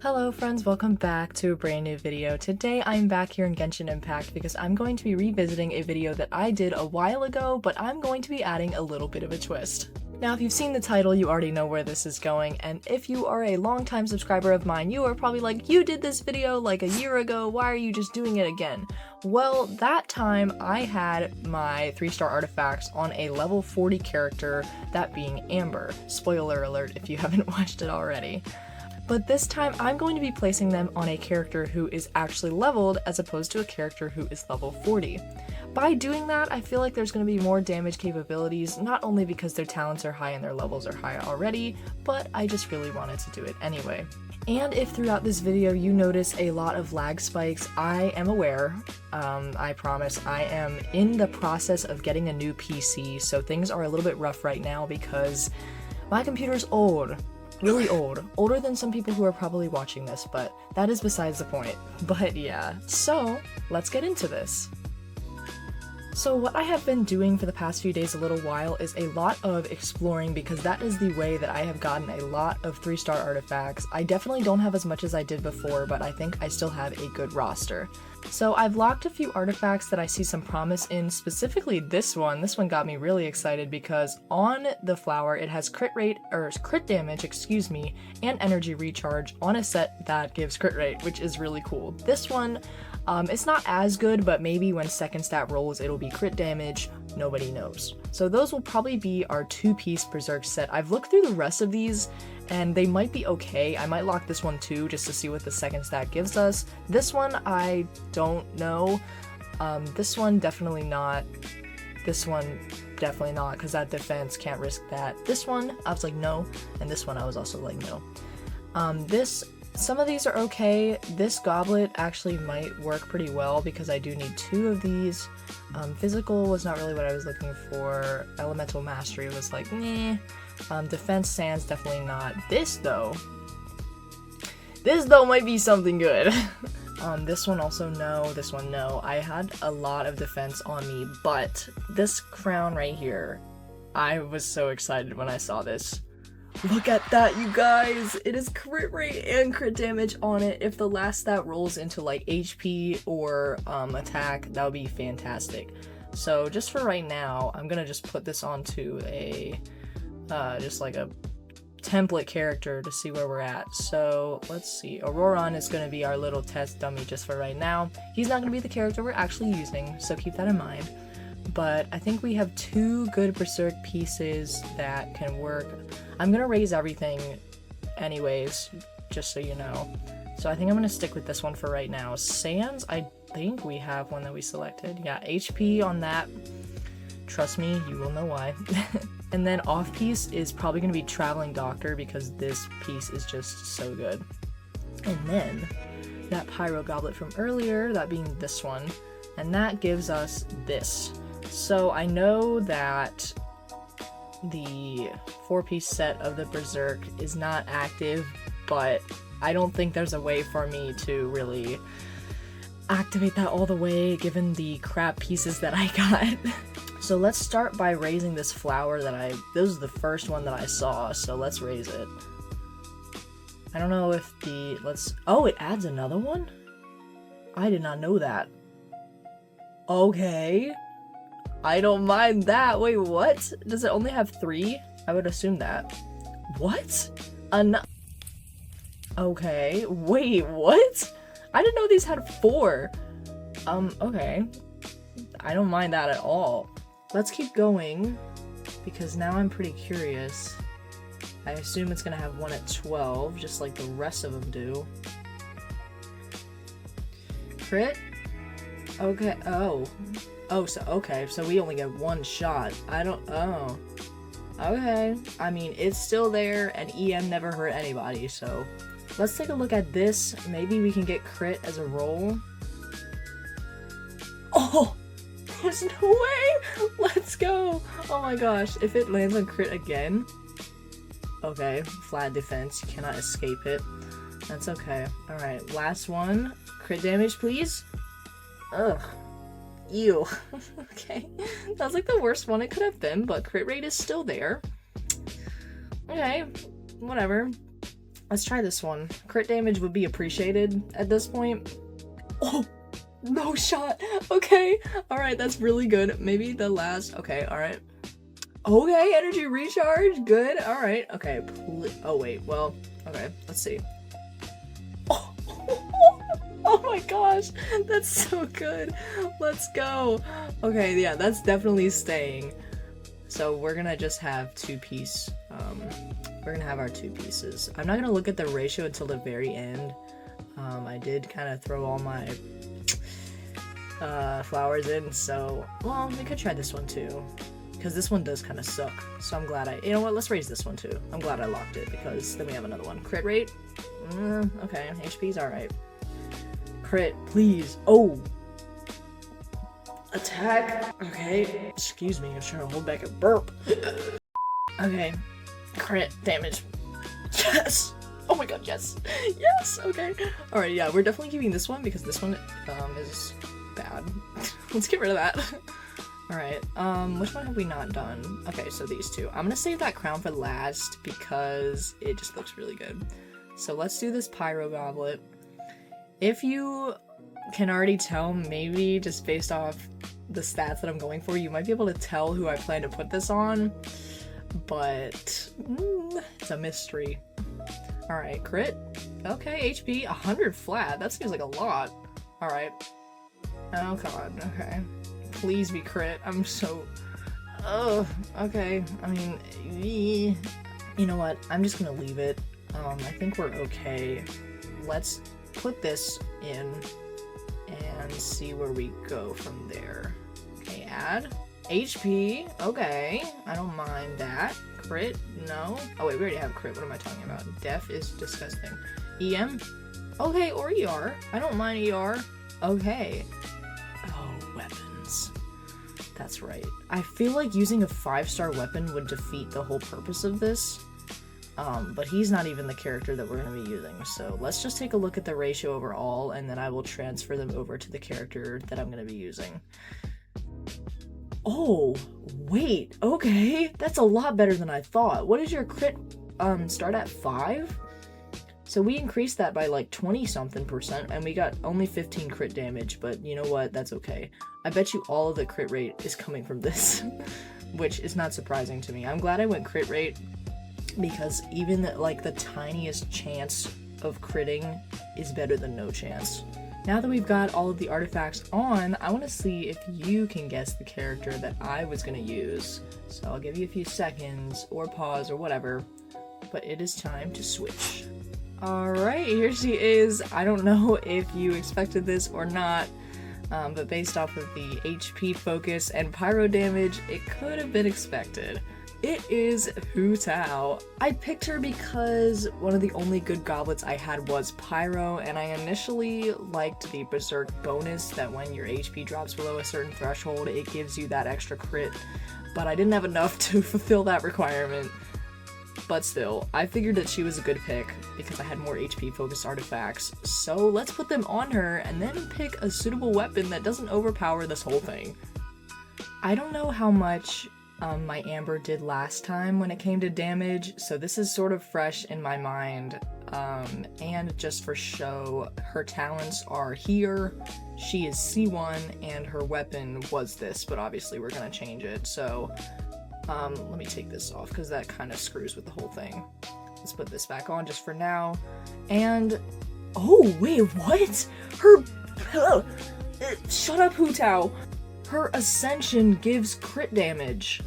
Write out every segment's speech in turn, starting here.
Hello friends, welcome back to a brand new video. Today I'm back here in Genshin Impact because I'm going to be revisiting a video that I did a while ago, but I'm going to be adding a little bit of a twist. Now if you've seen the title, you already know where this is going, and if you are a longtime subscriber of mine, you are probably like, you did this video like a year ago, why are you just doing it again? Well, that time I had my 3-star artifacts on a level 40 character, that being Amber. Spoiler alert if you haven't watched it already. But this time I'm going to be placing them on a character who is actually leveled as opposed to a character who is level 40. By doing that, I feel like there's going to be more damage capabilities, not only because their talents are high and their levels are high already, but I just really wanted to do it anyway. And if throughout this video you notice a lot of lag spikes, I am aware. I promise I am in the process of getting a new PC, so things are a little bit rough right now because my computer's old. Really old. Older than some people who are probably watching this, but that is besides the point. But yeah, so let's get into this. So what I have been doing for the past few days, a little while, is a lot of exploring because that is the way that I have gotten a lot of 3-star artifacts. I definitely don't have as much as I did before, but I think I still have a good roster. So I've locked a few artifacts that I see some promise in, specifically this one. This one got me really excited because on the flower it has crit damage, and energy recharge on a set that gives crit rate, which is really cool. This one, it's not as good, but maybe when second stat rolls it'll be crit damage, nobody knows. So those will probably be our 2-piece Berserk set. I've looked through the rest of these and they might be okay. I might lock this one too just to see what the second stat gives us. This one I don't know. This one definitely not. This one definitely not, because that defense, can't risk that. This one I was like no, and this one I was also like no. Some of these are okay. This goblet actually might work pretty well because I do need 2 of these. Physical was not really what I was looking for. Elemental mastery was like meh. Defense sands definitely not. This though might be something good. This one also no, this one no. I had a lot of defense on me, but this crown right here, I was so excited when I saw this. Look at that, you guys! It is crit rate and crit damage on it. If the last stat rolls into like HP or attack, that would be fantastic. So just for right now, I'm gonna just put this onto a just like a template character to see where we're at. So let's see, Auroron is going to be our little test dummy just for right now. He's not going to be the character we're actually using, so keep that in mind. But I think we have 2 good Berserk pieces that can work. I'm going to raise everything anyways, just so you know. So I think I'm going to stick with this one for right now. Sands, I think we have one that we selected. Yeah, HP on that. Trust me, you will know why. And then off piece is probably going to be Traveling Doctor because this piece is just so good. And then that Pyro Goblet from earlier, that being this one, and that gives us this. So I know that the 4-piece set of the Berserk is not active, but I don't think there's a way for me to really activate that all the way given the crap pieces that I got. So let's start by raising this flower that this is the first one that I saw, so let's raise it. I don't know if oh, it adds another one? I did not know that. Okay. I don't mind that. Wait, what? Does it only have 3? I would assume that. What? Okay. Wait, what? I didn't know these had 4. Okay. I don't mind that at all. Let's keep going, because now I'm pretty curious. I assume it's gonna have one at 12, just like the rest of them do. Crit? Okay, oh, so okay, so we only get 1 shot. Oh. Okay, I mean, it's still there, and EM never hurt anybody, so. Let's take a look at this. Maybe we can get crit as a roll. Oh! There's no way! Let's go! Oh my gosh, if it lands on crit again... Okay, flat defense, you cannot escape it. That's okay. Alright, last one. Crit damage, please? Ugh. Ew. Okay. That was like the worst one it could have been, but crit rate is still there. Okay, whatever. Let's try this one. Crit damage would be appreciated at this point. Oh, no shot. Okay. All right, that's really good. Maybe the last. Okay, all right. Okay, energy recharge. Good. All right. Okay. Oh, wait. Well, okay. Let's see. Oh. Oh my gosh. That's so good. Let's go. Okay, yeah, that's definitely staying. So we're gonna just have two-piece. We're gonna have our two pieces. I'm not gonna look at the ratio until the very end. I did kind of throw all my flowers in, so well, we could try this one too, because this one does kind of suck. So I'm glad you know what? Let's raise this one too. I'm glad I locked it because then we have another one. Crit rate. Okay, HP's all right. Crit, please. Oh. Attack. Okay. Excuse me. I'm trying to hold back a burp. Okay. Crit damage. Yes. Oh my god, yes. Yes. Okay. All right. Yeah, we're definitely keeping this one because this one is bad. Let's get rid of that. All right. Which one have we not done? Okay, so these two. I'm gonna save that crown for last because it just looks really good. So let's do this pyro goblet. If you can already tell, maybe just based off the stats that I'm going for, you might be able to tell who I plan to put this on, but it's a mystery. Alright, crit. Okay, HP 100 flat. That seems like a lot. Alright. Oh god, okay. Please be crit. I'm so... Oh, okay. I mean, you know what? I'm just gonna leave it. I think we're okay. Let's put this in and see where we go from there. Okay, add HP. Okay, I don't mind that. Crit, no. Oh wait, we already have crit. What am I talking about? Def is disgusting. EM. Okay, or ER. I don't mind ER. Okay. Oh, weapons. That's right. I feel like using a 5-star weapon would defeat the whole purpose of this. But he's not even the character that we're going to be using, so let's just take a look at the ratio overall, and then I will transfer them over to the character that I'm going to be using. Oh, wait, okay, that's a lot better than I thought. What is your crit, start at 5? So we increased that by like 20-something%, and we got only 15 crit damage, but you know what, that's okay. I bet you all of the crit rate is coming from this, which is not surprising to me. I'm glad I went crit rate, because even like the tiniest chance of critting is better than no chance. Now that we've got all of the artifacts on, I want to see if you can guess the character that I was going to use. So I'll give you a few seconds, or pause, or whatever, but it is time to switch. Alright, here she is. I don't know if you expected this or not, but based off of the HP focus and pyro damage, it could have been expected. It is Hu Tao. I picked her because one of the only good goblets I had was Pyro, and I initially liked the Berserk bonus that when your HP drops below a certain threshold, it gives you that extra crit, but I didn't have enough to fulfill that requirement. But still, I figured that she was a good pick because I had more HP focused artifacts, so let's put them on her and then pick a suitable weapon that doesn't overpower this whole thing. I don't know how much my Amber did last time when it came to damage, so this is sort of fresh in my mind, and just for show, her talents are here, she is C1, and her weapon was this, but obviously we're gonna change it, so let me take this off because that kind of screws with the whole thing. Let's put this back on just for now, and oh wait, what? Her shut up, Hu Tao. Her Ascension gives crit damage.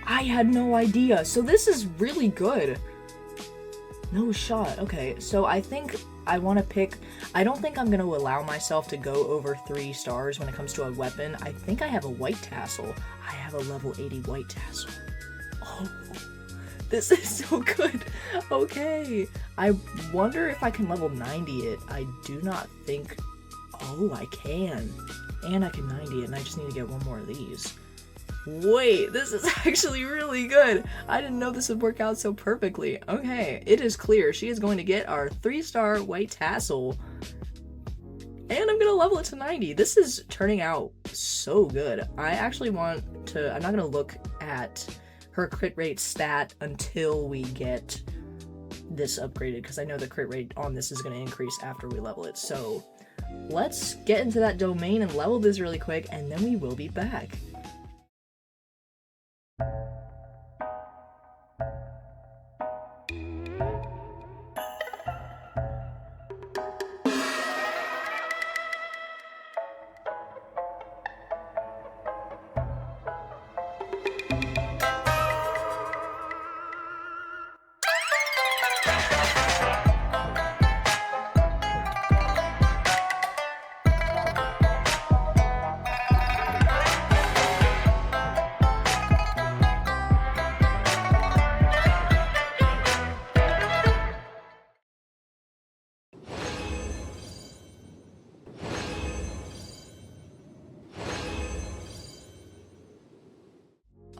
I had no idea. So this is really good. No shot. Okay, so I think I want to pick... I don't think I'm going to allow myself to go over 3 stars when it comes to a weapon. I think I have a white tassel. I have a level 80 white tassel. Oh, this is so good. Okay. I wonder if I can level 90 it. I do not think... Oh, I can. And I can 90 it, and I just need to get one more of these. Wait, this is actually really good. I didn't know this would work out so perfectly. Okay, it is clear. She is going to get our 3-star white tassel. And I'm going to level it to 90. This is turning out so good. I actually want to... I'm not going to look at her crit rate stat until we get this upgraded because I know the crit rate on this is going to increase after we level it. So let's get into that domain and level this really quick, and then we will be back.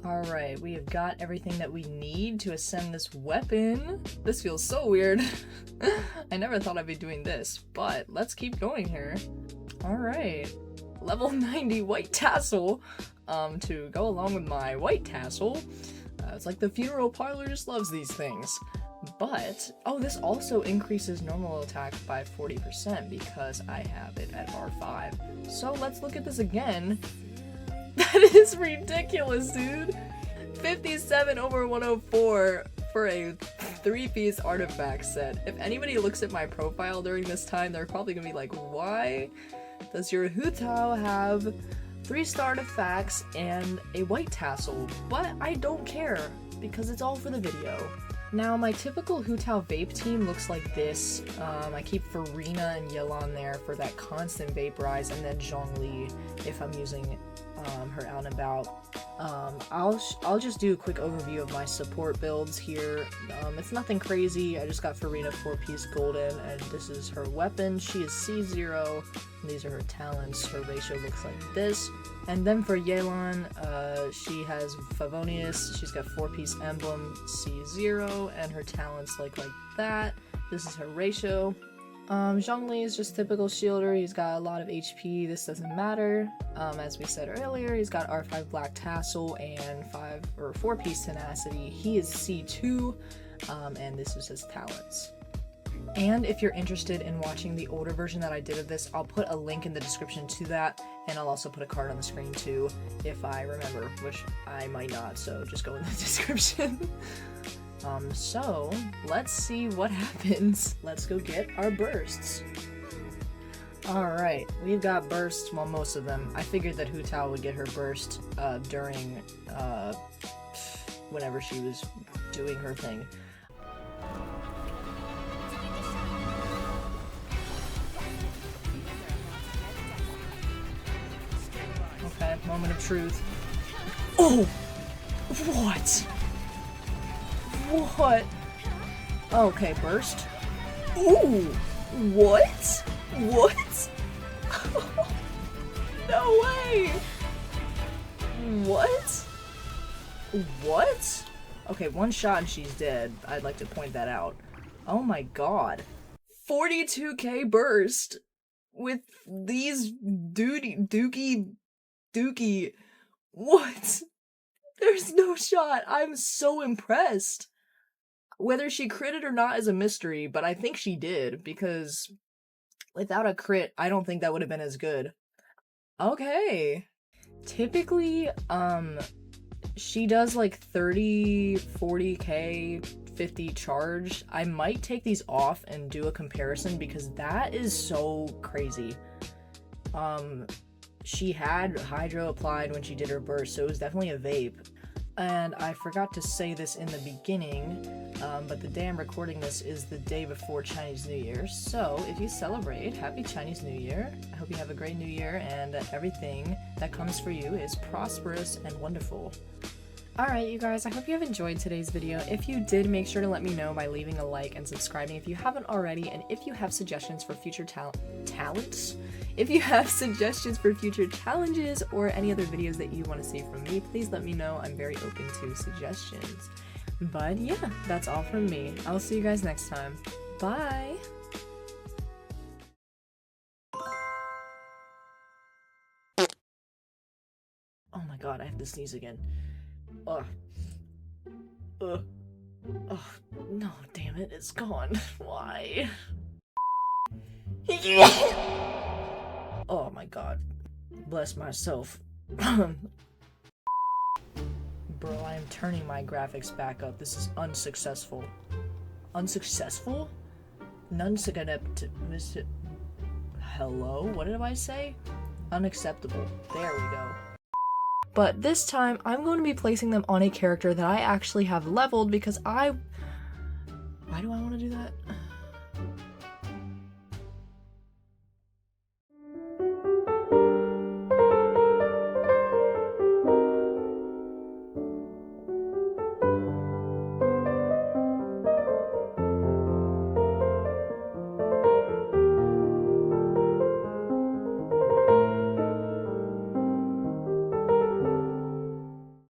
Alright, we have got everything that we need to ascend this weapon. This feels so weird. I never thought I'd be doing this, but let's keep going here. Alright, level 90 white tassel. To go along with my white tassel. It's like the funeral parlor just loves these things. But, oh, this also increases normal attack by 40% because I have it at R5. So let's look at this again. That is ridiculous, dude. 57 over 104 for a 3-piece artifact set. If anybody looks at my profile during this time, they're probably gonna be like, why does your Hu Tao have 3-star artifacts and a white tassel? But I don't care because it's all for the video. Now, my typical Hu Tao vape team looks like this. I keep Farina and Yelan there for that constant vaporize, and then Zhongli if I'm using her out and about. I'll just do a quick overview of my support builds here. It's nothing crazy. I just got Farina 4-piece golden, and this is her weapon. She is C0, and these are her talents. Her ratio looks like this. And then for Yelan, she has Favonius. She's got 4-piece emblem C0, and her talents like that. This is her ratio. Zhongli is just typical shielder. He's got a lot of HP. This doesn't matter. As we said earlier, he's got R5 black tassel and 4-piece tenacity. He is C2, and this is his talents. And if you're interested in watching the older version that I did of this, I'll put a link in the description to that, and I'll also put a card on the screen too, if I remember, which I might not, so just go in the description. So let's see what happens. Let's go get our bursts. Alright, we've got bursts, well, most of them. I figured that Hu Tao would get her burst during whenever she was doing her thing. Okay, moment of truth. Oh! What? What? Okay, burst. Ooh! What? What? No way! What? What? Okay, one shot and she's dead. I'd like to point that out. Oh my god. 42k burst with these dookie. What? There's no shot. I'm so impressed. Whether she critted or not is a mystery, but I think she did, because without a crit, I don't think that would have been as good. Okay. Typically, she does like 30, 40k, 50 charge. I might take these off and do a comparison because that is so crazy. She had hydro applied when she did her burst, so it was definitely a vape. And I forgot to say this in the beginning, but the day I'm recording this is the day before Chinese New Year. So if you celebrate, happy Chinese New Year. I hope you have a great new year and that everything that comes for you is prosperous and wonderful. Alright, you guys, I hope you have enjoyed today's video. If you did, make sure to let me know by leaving a like and subscribing if you haven't already, and if you have suggestions for future talents, if you have suggestions for future challenges or any other videos that you want to see from me, please let me know. I'm very open to suggestions. But yeah, that's all from me. I'll see you guys next time. Bye! Oh my god, I have to sneeze again. Ugh. Ugh. Oh, no, damn it, it's gone. Why? Oh my god. Bless myself. Bro, I am turning my graphics back up. This is unsuccessful. Unsuccessful? Hello? What did I say? Unacceptable. There we go. But this time, I'm going to be placing them on a character that I actually have leveled because why do I want to do that?